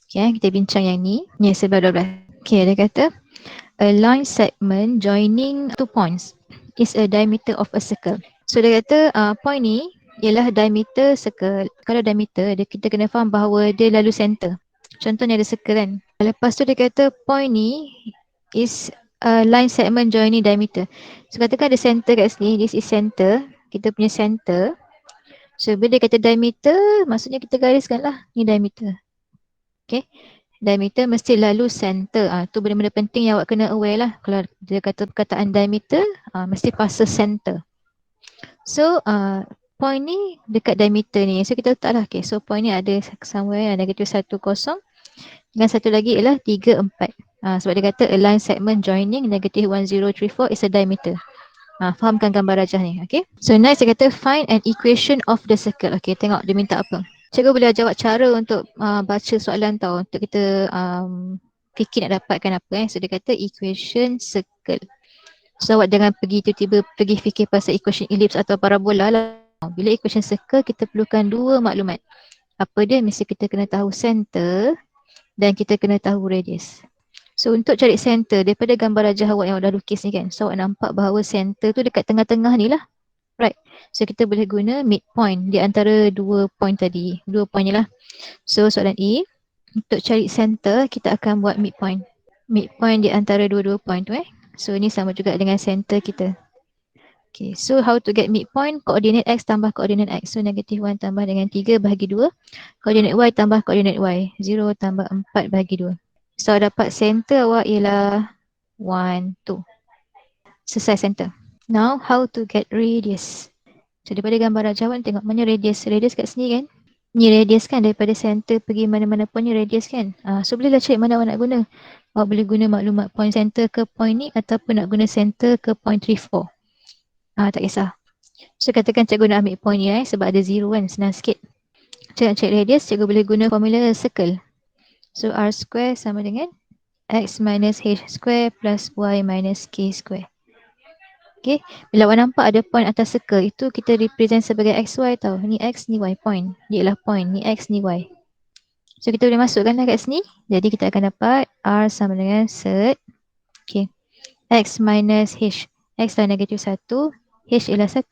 Okay, kita bincang yang ni. Ni sebab 12. Okay, dia kata a line segment joining two points is a diameter of a circle. So dia kata point ni ialah diameter circle. Kalau diameter, kita kena faham bahawa dia lalu center. Contohnya ada circle kan. Lepas tu dia kata point ni is a line segment joining diameter. So katakan ada center kat sini. This is center. Kita punya center. So bila dia kata diameter, maksudnya kita gariskan lah. Ni diameter. Okay. Diameter mesti lalu center. Tu benda-benda penting yang awak kena aware lah. Kalau dia kata perkataan diameter, mesti pasal center. So point ni dekat diameter ni. So kita letak lah. Okay. So point ni ada somewhere negatif 1, 0. Dengan satu lagi ialah 3, 4. Sebab dia kata a line segment joining negative 1, 0, 3, 4 is a diameter. Fahamkan gambar rajah ni. Okay. So next dia kata find an equation of the circle. Okay, tengok dia minta apa. Cikgu boleh jawab cara untuk baca soalan tau. Untuk kita fikir nak dapatkan apa. So dia kata equation circle. So awak jangan pergi tiba-tiba pergi fikir pasal equation ellipse atau parabola lah. Bila equation circle kita perlukan dua maklumat. Apa dia? Mesti kita kena tahu center dan kita kena tahu radius. So untuk cari center daripada gambar rajah awak yang awak dah lukis ni kan. So awak nampak bahawa center tu dekat tengah-tengah ni lah. Right. So kita boleh guna midpoint di antara dua point tadi. Dua point ni lah. So soalan E. Untuk cari center kita akan buat midpoint. Midpoint di antara dua-dua point tu. So ni sama juga dengan center kita. Okay. So how to get midpoint? Koordinat X tambah koordinat X. So negatif 1 tambah dengan 3 bahagi 2. Koordinat Y tambah koordinat Y. 0 tambah 4 bahagi 2. So dapat center awak ialah 1, 2. Selesai center. Now how to get radius? So daripada gambar rajawan tengok mana radius. Radius kat sini kan. Ni radius kan daripada center pergi mana-mana pun ni radius kan. So bolehlah cari mana awak nak guna. Awak boleh guna maklumat point center ke point ni ataupun nak guna center ke point 3, 4. Tak kisah. So katakan cikgu nak ambil point ni sebab ada 0 kan. Senang sikit. Cikgu nak cari radius, cikgu boleh guna formula circle. So R square sama dengan X minus H square plus Y minus K square. Okay, bila awak nampak ada point atas circle, itu kita represent sebagai XY tau. Ni X, ni Y point. Dia ialah point, ni X, ni Y. So kita boleh masukkan lah kat sini. Jadi kita akan dapat R sama dengan cert. Okay, X minus H. X lah negatif 1, H ialah 1.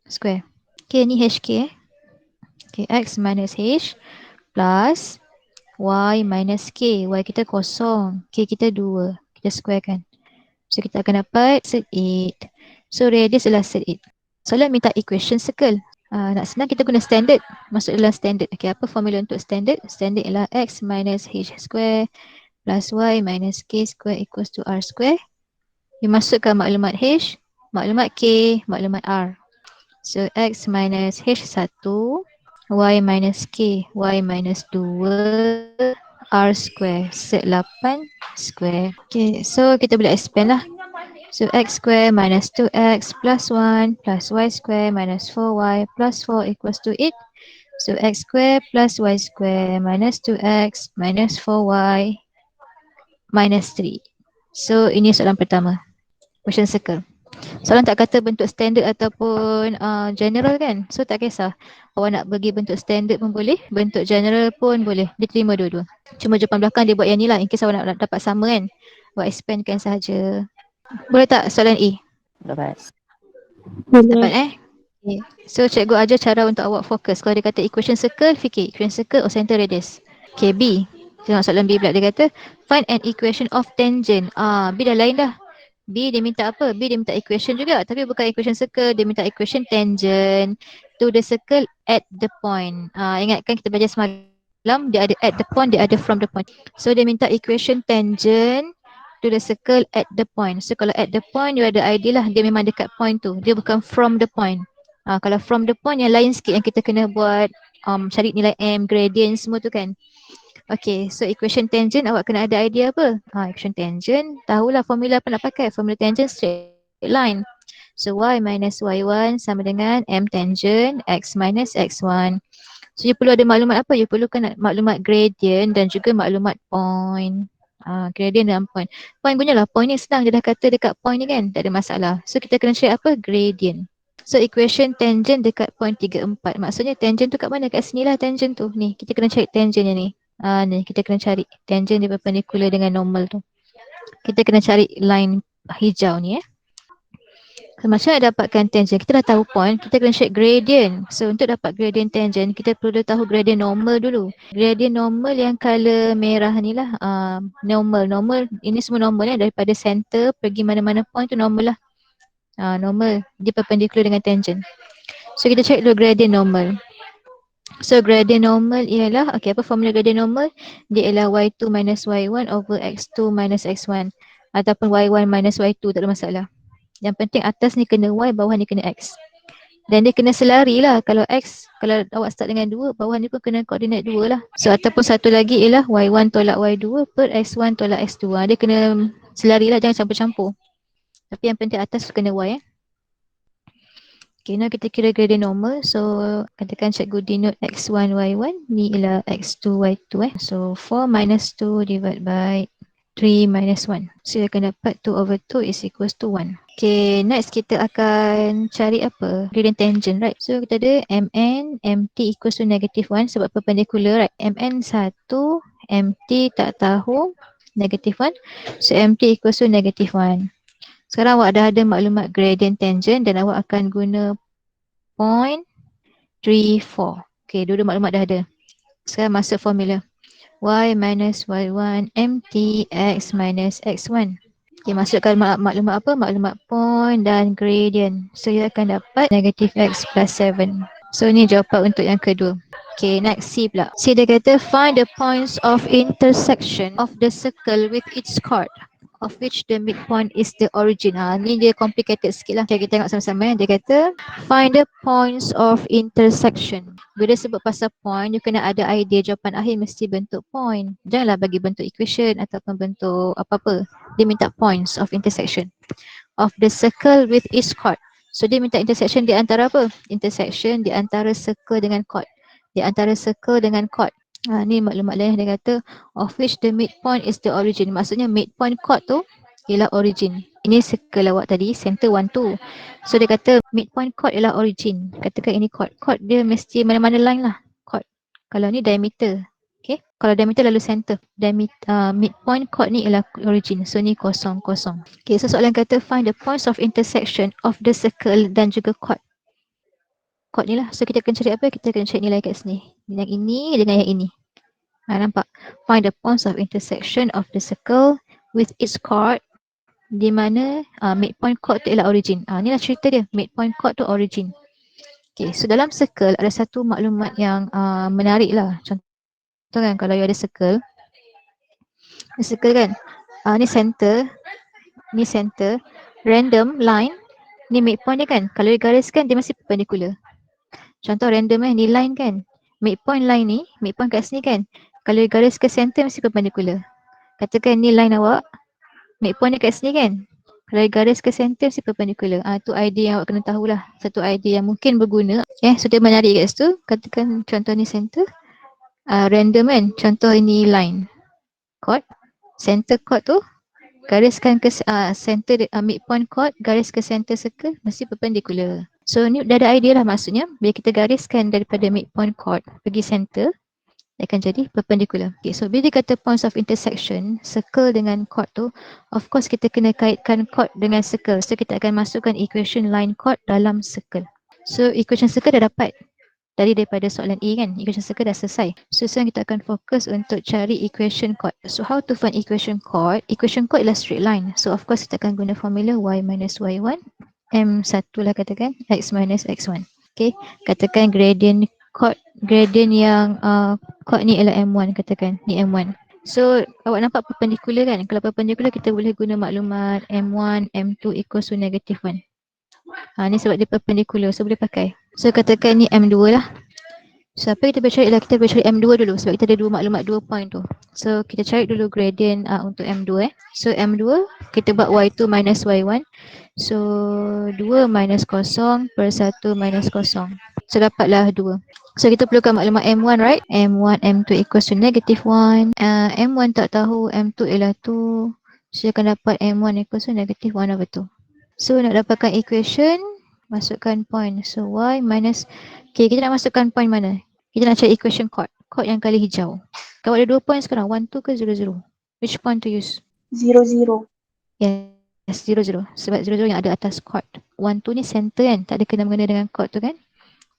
Square. Okay, ni HK. Okay, X minus H plus Y minus K. Y kita kosong. K kita 2. Kita square kan. So kita akan dapat cert 8. So radius adalah cert 8. Soalan minta equation circle. Nak senang kita guna standard. Masuk dalam standard. Okay, apa formula untuk standard? Standard ialah X minus H square plus Y minus K square equals to R square. Dimasukkan maklumat H, maklumat K, maklumat R. So X minus H 1, Y minus K, Y minus 2, R square, set 8 square. Okay, so kita boleh expand lah. So X square minus 2X plus 1 plus Y square minus 4Y plus 4 equals to 8. So X square plus Y square minus 2X minus 4Y minus 3. So ini soalan pertama. Question circle. Soalan tak kata bentuk standard ataupun general kan. So tak kisah. Awak nak bagi bentuk standard pun boleh. Bentuk general pun boleh. Dia terima dua-dua. Cuma jawapan belakang dia buat yang ni lah. In case awak nak dapat sama kan. Awak expandkan sahaja. Boleh tak soalan A? Dapat. Dapat Okay. So cikgu ajar cara untuk awak fokus. Kalau dia kata equation circle, fikir equation circle or center radius. Okay, B. Tengok soalan B pula dia kata find an equation of tangent. B dah lain dah. B dia minta apa? B dia minta equation juga. Tapi bukan equation circle. Dia minta equation tangent to the circle at the point. Ingatkan kita belajar semalam. Dia ada at the point, dia ada from the point. So dia minta equation tangent to the circle at the point. So kalau at the point dia ada idea lah. Dia memang dekat point tu. Dia bukan from the point. Kalau from the point yang lain sikit yang kita kena buat cari nilai M, gradient semua tu kan. Okay, so equation tangent awak kena ada idea apa? Equation tangent, tahulah formula apa nak pakai. Formula tangent straight line. So y minus y1 sama dengan m tangent x minus x1. So you perlu ada maklumat apa? You perlukan maklumat gradient dan juga maklumat point. Gradient dan point. Point punyalah, point ni senang. Dia dah kata dekat point ni kan, tak ada masalah. So kita kena cari apa? Gradient. So equation tangent dekat point 3, 4. Maksudnya tangent tu kat mana? Kat sini lah tangent tu. Ni, kita kena cari tangent yang ni. Ni kita kena cari tangent dia perpendicular dengan normal tu. Kita kena cari line hijau ni Macam nak dapatkan tangent, kita dah tahu point, kita kena check gradient. So untuk dapat gradient tangent, kita perlu tahu gradient normal dulu. Gradient normal yang color merah ni lah, normal, ini semua normal daripada center pergi mana-mana point tu normal lah. Normal, dia perpendicular dengan tangent. So kita check dulu gradient normal. So gradient normal ialah, apa formula gradient normal? Dia ialah y2 minus y1 over x2 minus x1 ataupun y1 minus y2, tak ada masalah. Yang penting atas ni kena y, bawah ni kena x. Dan dia kena selari lah. Kalau x, kalau awak start dengan 2, bawah ni pun kena koordinat 2 lah. So ataupun satu lagi ialah y1 tolak y2 per x1 tolak x2. Dia kena selari lah, jangan campur-campur. Tapi yang penting atas tu kena y. Okay, now kita kira gradient normal. So katakan cikgu denote x1 y1. Ni ialah x2 y2 So 4 minus 2 divided by 3 minus 1. So akan dapat 2 over 2 is equals to 1. Okay, next kita akan cari apa? Gradient tangent, right? So kita ada mn, mt equals to negative 1 sebab perpendicular, right? mn 1, mt tak tahu, negative 1. So mt equals to negative 1. Sekarang awak dah ada maklumat gradient tangent dan awak akan guna 0.34. Okay, dua-dua maklumat dah ada. Sekarang masuk formula. Y minus y1 mt x minus x1. Okay, masukkan maklumat apa? Maklumat point dan gradient. So, ia akan dapat negative x plus 7. So, ni jawapan untuk yang kedua. Okay, next C pula. C dia kata find the points of intersection of the circle with its chord, of which the midpoint is the origin. Ni dia complicated sikit lah. Okay, kita tengok sama-sama. Dia kata find the points of intersection. Bila sebut pasal point, you kena ada idea jawapan akhir mesti bentuk point. Janganlah bagi bentuk equation ataupun bentuk apa-apa. Dia minta points of intersection of the circle with its chord. So dia minta intersection di antara apa? Intersection di antara circle dengan chord. Di antara circle dengan chord. Ni maklumat lain dia kata of which the midpoint is the origin. Maksudnya midpoint chord tu ialah origin. Ini circle awak tadi, center 1, 2. So dia kata midpoint chord ialah origin. Katakan ini chord. Chord dia mesti mana-mana line lah. Chord. Kalau ni diameter. Okay. Kalau diameter lalu center. Midpoint chord ni ialah origin. So ni kosong, kosong. Okay, so soalan kata find the points of intersection of the circle dan juga chord. Chord ni lah. So kita akan cari apa? Kita akan cari nilai kat sini. Yang ini dengan yang ini. Nampak? Find the points of intersection of the circle with its chord. Di mana midpoint chord tu ialah origin. Inilah cerita dia. Midpoint chord tu origin. Okay, so dalam circle ada satu maklumat yang menarik lah. Contoh kan, kalau you ada circle. Ni circle kan. Ni center. Random line. Ni midpoint dia kan. Kalau you gariskan dia masih perpendicular. Contoh random ni line kan. Midpoint line ni, midpoint kat sini kan. Kalau you garis ke center mesti perpendicular. Katakan ni line awak. Midpoint dia kat sini kan. Kalau garis ke center mesti perpendicular. Tu idea yang awak kena tahulah. Satu idea yang mungkin berguna. So dia menarik kat situ. Katakan contoh ni center. Random kan. Contoh ini line. Chord. Center chord tu. Gariskan ke center midpoint chord. Garis ke center circle. Mesti perpendicular. So ni dah ada idea lah maksudnya. Bila kita gariskan daripada midpoint chord pergi center. Akan jadi perpendicular. Okay, so bila dia kata points of intersection, circle dengan chord tu, of course kita kena kaitkan chord dengan circle. So kita akan masukkan equation line chord dalam circle. So equation circle dah dapat daripada soalan A kan. Equation circle dah selesai. So sekarang kita akan fokus untuk cari equation chord. So how to find equation chord? Equation chord ialah straight line. So of course kita akan guna formula y minus y1, m1 lah katakan, x minus x1. Okay, katakan gradient chord, gradient yang chord ni ialah M1 katakan, ni M1. So awak nampak perpendicular kan? Kalau perpendicular kita boleh guna maklumat M1, M2 equals to negative 1. Ni sebab dia perpendicular, so boleh pakai. So katakan ni M2 lah. So apa kita boleh cari lah? Kita boleh cari M2 dulu sebab kita ada dua maklumat 2 point tu. So kita cari dulu gradient untuk M2 So M2 kita buat Y2 minus Y1. So 2 minus kosong per 1 minus kosong. So dapatlah 2. So kita perlukan maklumat M1 right? M1, M2 equals to negative 1. M1 tak tahu, M2 ialah 2. So akan dapat M1 equals to negative 1 over 2. So nak dapatkan equation, masukkan point. So Y minus, okay kita nak masukkan point mana? Kita nak cari equation chord. chord yang kali hijau. Kau ada 2 point sekarang, 1, 2 ke 0, 0? Which point to use? 0, 0. Yes, 0, 0. Sebab 0, 0 yang ada atas chord. 1, 2 ni center kan, tak ada kena-mengena dengan chord tu kan.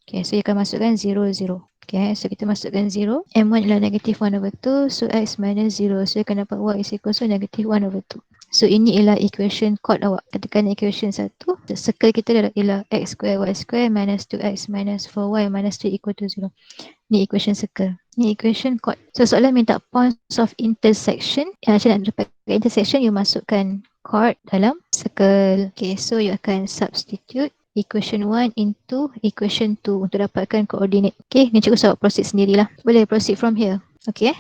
Okay, so you akan masukkan 0, 0. Okay, so kita masukkan 0. M1 ialah negative 1 over 2. So X minus 0. So you akan dapat Y is equal to negative 1 over 2. So ini ialah equation chord awak. Ketikkan equation 1. Circle kita ialah X square Y square minus 2X minus 4Y minus 3 equal to 0. Ni equation circle. Ni equation chord. So soalan minta points of intersection. Macam nak dapat intersection, you masukkan chord dalam circle. Okay, so you akan substitute equation 1 into equation 2 untuk dapatkan koordinat. Okay, ni cikgu suap proceed sendirilah. Boleh proceed from here. Okay.